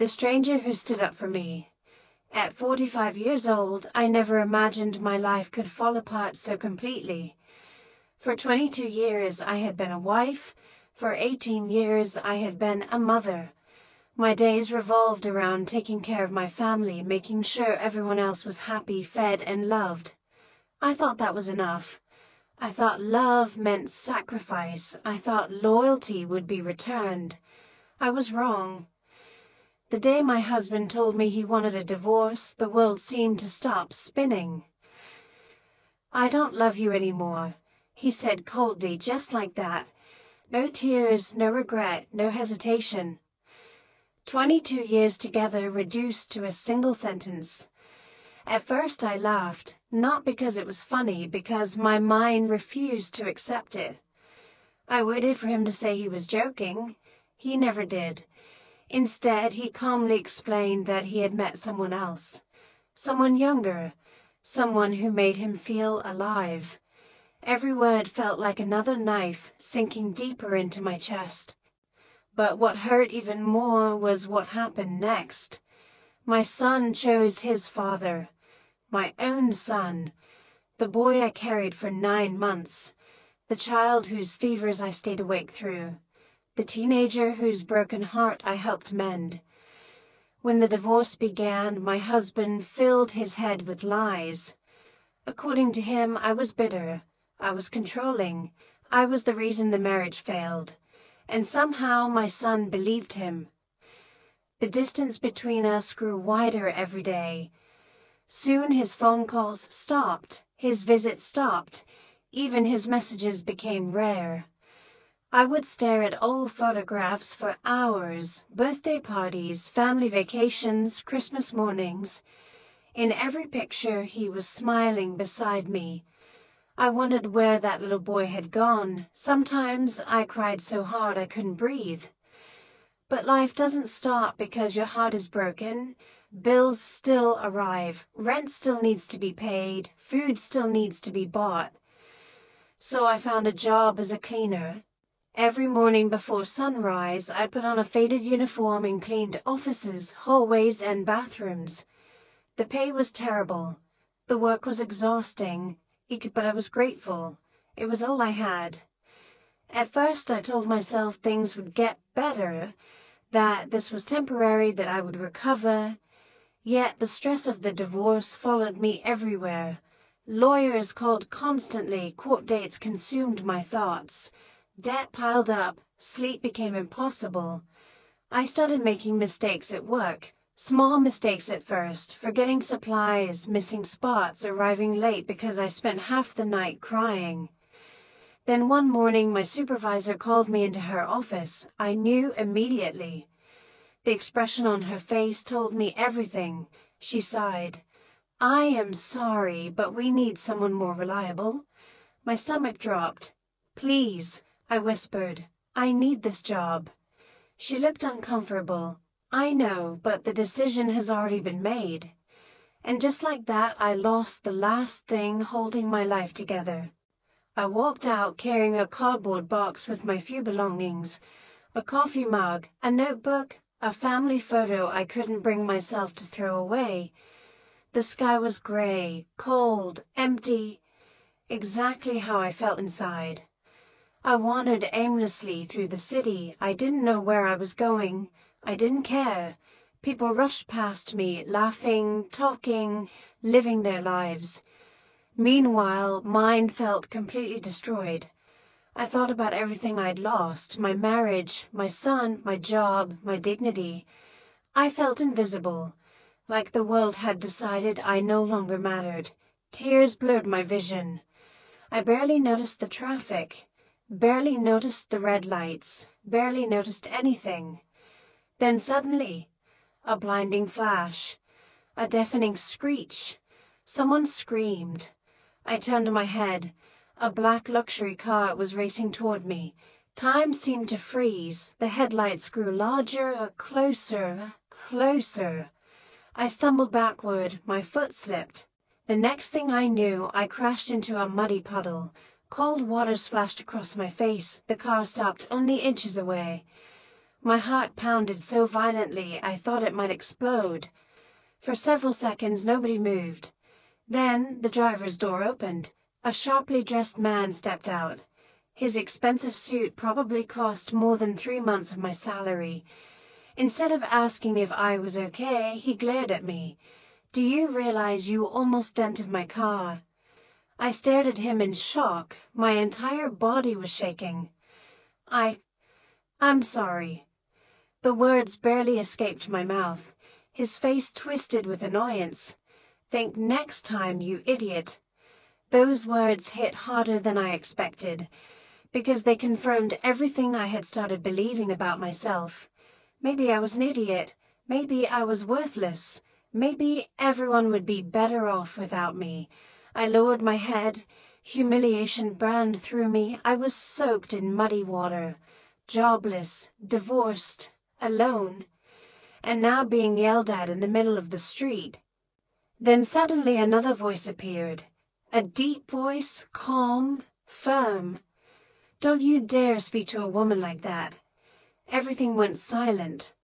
the stranger who stood up for me. At 45 years old, I never imagined my life could fall apart so completely. For 22 years, I had been a wife. For 18 years, I had been a mother. My days revolved around taking care of my family, making sure everyone else was happy, fed, and loved. I thought that was enough. I thought love meant sacrifice. I thought loyalty would be returned. I was wrong. The day my husband told me he wanted a divorce, the world seemed to stop spinning. "I don't love you anymore," he said coldly, just like that. No tears, no regret, no hesitation. 22 years together reduced to a single sentence. At first I laughed, not because it was funny, because my mind refused to accept it. I waited for him to say he was joking. He never did. Instead, he calmly explained that he had met someone else, someone younger, someone who made him feel alive. Every word felt like another knife sinking deeper into my chest. But what hurt even more was what happened next. My son chose his father, my own son, the boy I carried for 9 months, the child whose fevers I stayed awake through, the teenager whose broken heart I helped mend. When the divorce began, my husband filled his head with lies. According to him, I was bitter, I was controlling, I was the reason the marriage failed, and somehow my son believed him. The distance between us grew wider every day. Soon his phone calls stopped, his visits stopped, even his messages became rare. I would stare at old photographs for hours, birthday parties, family vacations, Christmas mornings. In every picture, he was smiling beside me. I wondered where that little boy had gone. Sometimes I cried so hard I couldn't breathe. But life doesn't stop because your heart is broken. Bills still arrive, rent still needs to be paid, food still needs to be bought. So I found a job as a cleaner. Every morning before sunrise, I put on a faded uniform and cleaned offices, hallways, and bathrooms. The pay was terrible. The work was exhausting, but I was grateful. It was all I had. At first, I told myself things would get better, that this was temporary, that I would recover. Yet the stress of the divorce followed me everywhere. Lawyers called constantly, court dates consumed my thoughts. Debt piled up, sleep became impossible. I started making mistakes at work, small mistakes at first, forgetting supplies, missing spots, arriving late because I spent half the night crying. Then one morning my supervisor called me into her office. I knew immediately. The expression on her face told me everything. She sighed. "I am sorry, but we need someone more reliable." My stomach dropped. "Please," I whispered, "I need this job." She looked uncomfortable. "I know, but the decision has already been made." And just like that, I lost the last thing holding my life together. I walked out carrying a cardboard box with my few belongings, a coffee mug, a notebook, a family photo I couldn't bring myself to throw away. The sky was gray, cold, empty, exactly how I felt inside. I wandered aimlessly through the city. I didn't know where I was going. I didn't care. People rushed past me, laughing, talking, living their lives. Meanwhile, mine felt completely destroyed. I thought about everything I'd lost, my marriage, my son, my job, my dignity. I felt invisible, like the world had decided I no longer mattered. Tears blurred my vision. I barely noticed the traffic, barely noticed the red lights, barely noticed anything. Then suddenly, a blinding flash, a deafening screech. Someone screamed. I turned my head. A black luxury car was racing toward me. Time seemed to freeze. The headlights grew larger, closer, closer. I stumbled backward. My foot slipped. The next thing I knew, I crashed into a muddy puddle. Cold water splashed across my face. The car stopped only inches away. My heart pounded so violently I thought it might explode. For several seconds nobody moved. Then the driver's door opened. A sharply dressed man stepped out. His expensive suit probably cost more than 3 months of my salary. Instead of asking if I was okay, he glared at me. "Do you realize you almost dented my car?" I stared at him in shock. My entire body was shaking. I'm sorry." The words barely escaped my mouth. His face twisted with annoyance. "Think next time, you idiot." Those words hit harder than I expected, because they confirmed everything I had started believing about myself. Maybe I was an idiot. Maybe I was worthless. Maybe everyone would be better off without me. I lowered my head. Humiliation burned through me. I was soaked in muddy water, jobless, divorced, alone, and now being yelled at in the middle of the street. Then suddenly another voice appeared. A deep voice, calm, firm. "Don't you dare speak to a woman like that." Everything went silent.